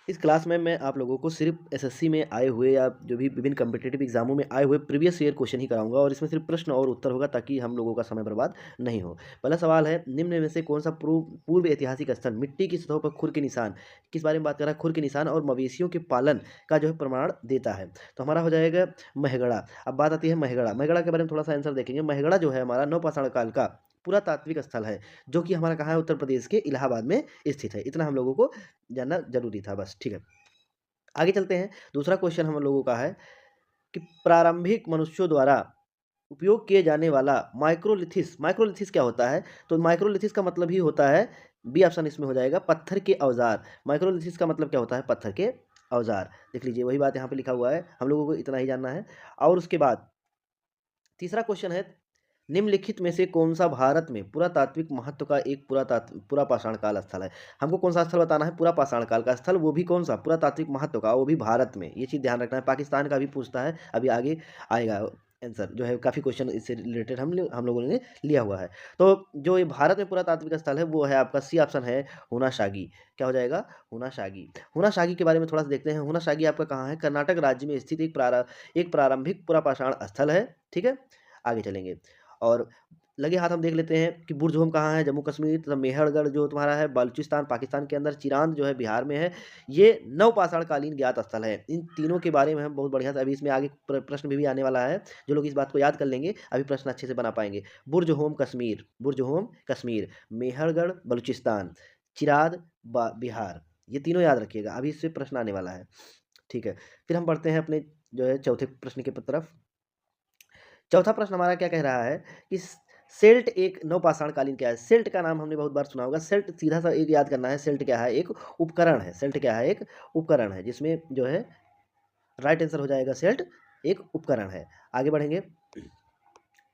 इस क्लास में मैं आप लोगों को सिर्फ एसएससी में आए हुए या जो भी विभिन्न कॉम्पिटिटिव एग्जामों में आए हुए प्रीवियस ईयर क्वेश्चन ही कराऊंगा और इसमें सिर्फ प्रश्न और उत्तर होगा ताकि हम लोगों का समय बर्बाद नहीं हो। पहला सवाल है, निम्न में से कौन सा पूर्व ऐतिहासिक स्थल मिट्टी की सतहों पर खुर के निशान, किस बारे में बात कर रहा है, खुर के निशान और मवेशियों के पालन का जो है प्रमाण देता है। तो हमारा हो जाएगा महगड़ा। अब बात आती है महगड़ा। महगड़ा के बारे में थोड़ा सा आंसर देखेंगे। महगड़ा जो है हमारा नवपाषाण काल का पुरातात्विक स्थल है, जो कि हमारा कहाँ है, उत्तर प्रदेश के इलाहाबाद में स्थित है। इतना हम लोगों को जानना जरूरी था, बस ठीक है। आगे चलते हैं। दूसरा क्वेश्चन हम लोगों का है कि प्रारंभिक मनुष्यों द्वारा उपयोग किए जाने वाला माइक्रोलिथिस, माइक्रोलिथिस क्या होता है? तो माइक्रोलिथिस का मतलब ही होता है, बी ऑप्शन इसमें हो जाएगा, पत्थर के औजार। माइक्रोलिथिस का मतलब क्या होता है? पत्थर के औजार। देख लीजिए, वही बात यहाँ पे लिखा हुआ है, हम लोगों को इतना ही जानना है। और उसके बाद तीसरा क्वेश्चन है, निम्नलिखित में से कौन सा भारत में पुरातात्विक महत्व का एक पुरापाषाण काल स्थल है? हमको कौन सा स्थल बताना है? पुरापाषाण काल का स्थल, वो भी कौन सा? पुरातात्विक महत्व का, वो भी भारत में। ये चीज़ ध्यान रखना है। पाकिस्तान का भी पूछता है, अभी आगे आएगा आंसर जो है। काफ़ी क्वेश्चन इससे रिलेटेड हम लोगों ने लिया हुआ है। तो जो ये भारत में पुरातात्विक स्थल है वो है आपका सी ऑप्शन है, हुनाशागी। क्या हो जाएगा? हुनाशागी। हुनाशागी के बारे में थोड़ा सा देखते हैं। हुनाशागी आपका कहाँ है? कर्नाटक राज्य में स्थित एक प्रारंभिक पुरापाषाण स्थल है। ठीक है, आगे चलेंगे। और लगे हाथ हम देख लेते हैं कि बुर्ज होम कहाँ है? जम्मू कश्मीर। तथा मेहरगढ़ जो तुम्हारा है बलूचिस्तान पाकिस्तान के अंदर। चिरांद जो है बिहार में है। ये नवपाषाण कालीन ज्ञात स्थल है। इन तीनों के बारे में हम बहुत बढ़िया से, अभी इसमें आगे प्रश्न भी आने वाला है। जो लोग इस बात को याद कर लेंगे अभी प्रश्न अच्छे से बना पाएंगे। बुर्ज होम कश्मीर, बुर्ज होम कश्मीर, मेहरगढ़ बलूचिस्तान, चिराद बिहार, ये तीनों याद रखिएगा, अभी इससे प्रश्न आने वाला है। ठीक है, फिर हम बढ़ते हैं अपने जो है चौथे प्रश्न की तरफ। चौथा प्रश्न हमारा क्या कह रहा है कि सेल्ट एक नवपाषाण कालीन क्या है? सेल्ट का नाम हमने बहुत बार सुना होगा। सेल्ट सीधा सा एक याद करना है, सेल्ट क्या है? एक उपकरण है। सेल्ट क्या है? एक उपकरण है, जिसमें जो है राइट आंसर हो जाएगा सेल्ट एक उपकरण है। आगे बढ़ेंगे।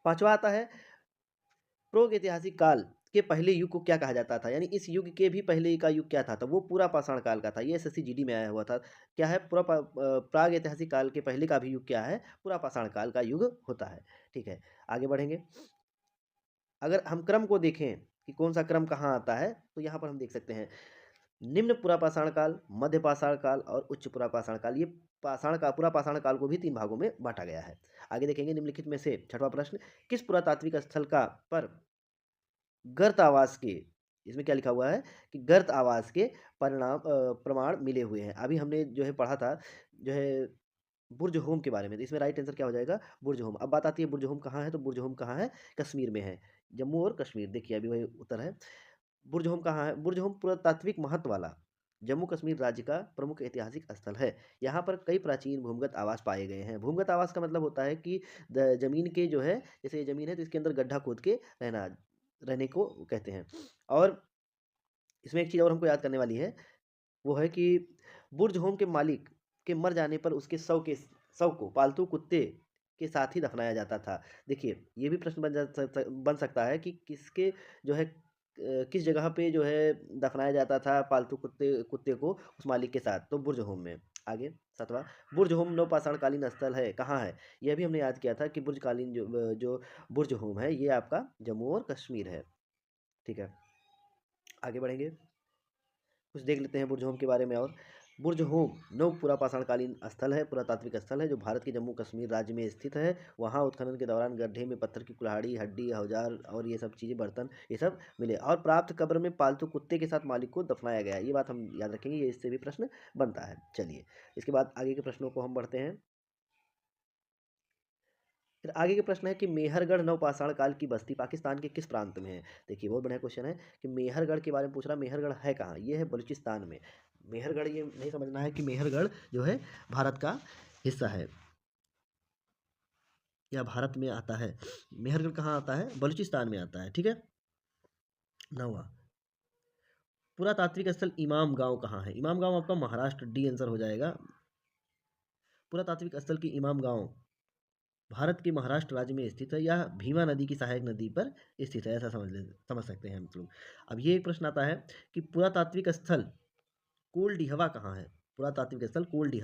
पांचवा आता है, प्रागैतिहासिक काल के पहले युग को क्या कहा जाता था? यानी इस युग के भी पहले का युग क्या था? तो वो पूरा पाषाण काल का था। ये एसएससी जीडी में आया हुआ था। क्या है? प्राग ऐतिहासिक काल के पहले का भी युग क्या है? पूरा पाषाण काल का युग होता है। ठीक है, आगे बढ़ेंगे। अगर हम क्रम को देखें कि कौन सा क्रम कहाँ आता है, तो यहाँ पर हम देख सकते हैं निम्न पुरापाषाण काल, मध्य पाषाण काल और उच्च पुरापाषाण काल। ये पाषाण का पूरा पाषाण काल को भी 3 भागों में बांटा गया है। आगे देखेंगे निम्नलिखित में से छठवां प्रश्न, किस पुरातात्विक स्थल का पर गर्त आवास के, इसमें क्या लिखा हुआ है कि गर्त आवास के प्रमाण मिले हुए हैं। अभी हमने जो है पढ़ा था जो है बुर्ज होम के बारे में। तो इसमें राइट आंसर क्या हो जाएगा? बुर्ज होम। अब बात आती है बुर्ज होम कहाँ है? तो बुर्ज होम कहाँ है? कश्मीर में है, जम्मू और कश्मीर। देखिए अभी वही उत्तर है। बुर्ज होम कहाँ है? बुर्ज होम पुरातात्विक महत्व वाला जम्मू कश्मीर राज्य का प्रमुख ऐतिहासिक स्थल है। यहाँ पर कई प्राचीन भूमिगत आवास पाए गए हैं। भूमिगत आवास का मतलब होता है कि जमीन के जो है, जैसे ये जमीन है तो इसके अंदर गड्ढा खोद के रहने को कहते हैं। और इसमें एक चीज़ और हमको याद करने वाली है, वो है कि बुर्ज होम के मालिक के मर जाने पर उसके शव को पालतू कुत्ते के साथ ही दफनाया जाता था। देखिए ये भी प्रश्न बन सकता है कि किसके जो है किस जगह पे जो है दफनाया जाता था पालतू कुत्ते कुत्ते को उस मालिक के साथ? तो बुर्ज होम में। आगे सातवां, बुर्ज होम नवपाषाण कालीन स्थल है, कहाँ है? यह भी हमने याद किया था कि जो बुर्ज होम है ये आपका जम्मू और कश्मीर है। ठीक है, आगे बढ़ेंगे, कुछ देख लेते हैं बुर्ज होम के बारे में। और बुर्ज होम नव पुरापाषाण कालीन स्थल है, पुरातात्विक स्थल है जो भारत के जम्मू कश्मीर राज्य में स्थित है। वहाँ उत्खनन के दौरान गड्ढे में पत्थर की कुल्हाड़ी, हड्डी, औजार और ये सब चीज़ें, बर्तन, ये सब मिले। और प्राप्त कब्र में पालतू कुत्ते के साथ मालिक को दफनाया गया। ये बात हम याद रखेंगे, ये इससे भी प्रश्न बनता है। चलिए इसके बाद आगे के प्रश्नों को हम बढ़ते हैं। फिर आगे के प्रश्न है कि मेहरगढ़ नवपाषाण काल की बस्ती पाकिस्तान के किस प्रांत में है? देखिए बहुत बढ़िया क्वेश्चन है कि मेहरगढ़ के बारे में पूछ रहा है। मेहरगढ़ है कहाँ? ये है बलूचिस्तान में। मेहरगढ़, ये नहीं समझना है कि मेहरगढ़ जो है भारत का हिस्सा है या भारत में आता है। मेहरगढ़ कहाँ आता है? बलूचिस्तान में आता है। ठीक है, नौवा, पुरातात्विक स्थल इमाम गांव कहाँ है? इमाम गांव आपका महाराष्ट्र, डी आंसर हो जाएगा। पुरातात्विक स्थल की इमाम गांव भारत के महाराष्ट्र राज्य में स्थित है। यह भीमा नदी की सहायक नदी पर स्थित है, ऐसा समझ सकते हैं हम लोग। अब ये एक प्रश्न आता है कि पुरातात्विक स्थल कोल डिहवा कहाँ है? पुरातात्विक स्थल कोल्ड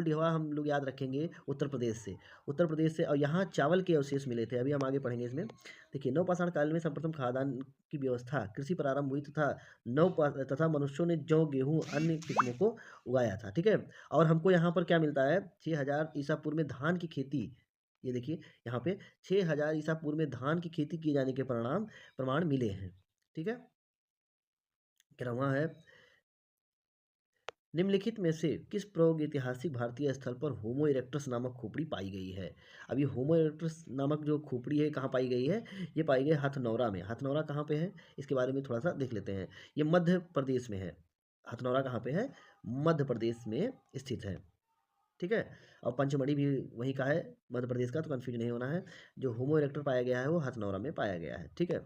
हवा हम लोग याद रखेंगे उत्तर प्रदेश से। और यहाँ चावल के अवशेष मिले थे, अभी हम आगे पढ़ेंगे इसमें। देखिए, नवपाषाण काल में सर्वप्रथम खाद्यान्न की व्यवस्था कृषि प्रारंभ हुई तथा मनुष्यों ने जौ गेहूं अन्य किस्मों को उगाया था। ठीक है, और हमको यहाँ पर क्या मिलता है, 6000 ईसा पूर्व में धान की खेती, ये देखिए यहाँ पे 6000 ईसा पूर्व में धान की खेती किए जाने के प्रमाण मिले हैं। ठीक है, क्या वहाँ है, निम्नलिखित में से किस प्रागैतिहासिक भारतीय स्थल पर होमो इरेक्टस नामक खोपड़ी पाई गई है। अब ये होमो इरेक्टस नामक जो खोपड़ी है कहाँ पाई गई है, ये पाई गई हथनौरा में। हथनौरा कहाँ पे है, इसके बारे में थोड़ा सा देख लेते हैं। ये मध्य प्रदेश में है। हथनौरा कहाँ पे है, मध्य प्रदेश में स्थित है। ठीक है, और पंचमढ़ी भी वहीं का है, मध्य प्रदेश का, तो कन्फ्यूज नहीं होना है। जो होमो इरेक्टर पाया गया है वो हथनौरा में पाया गया है। ठीक है।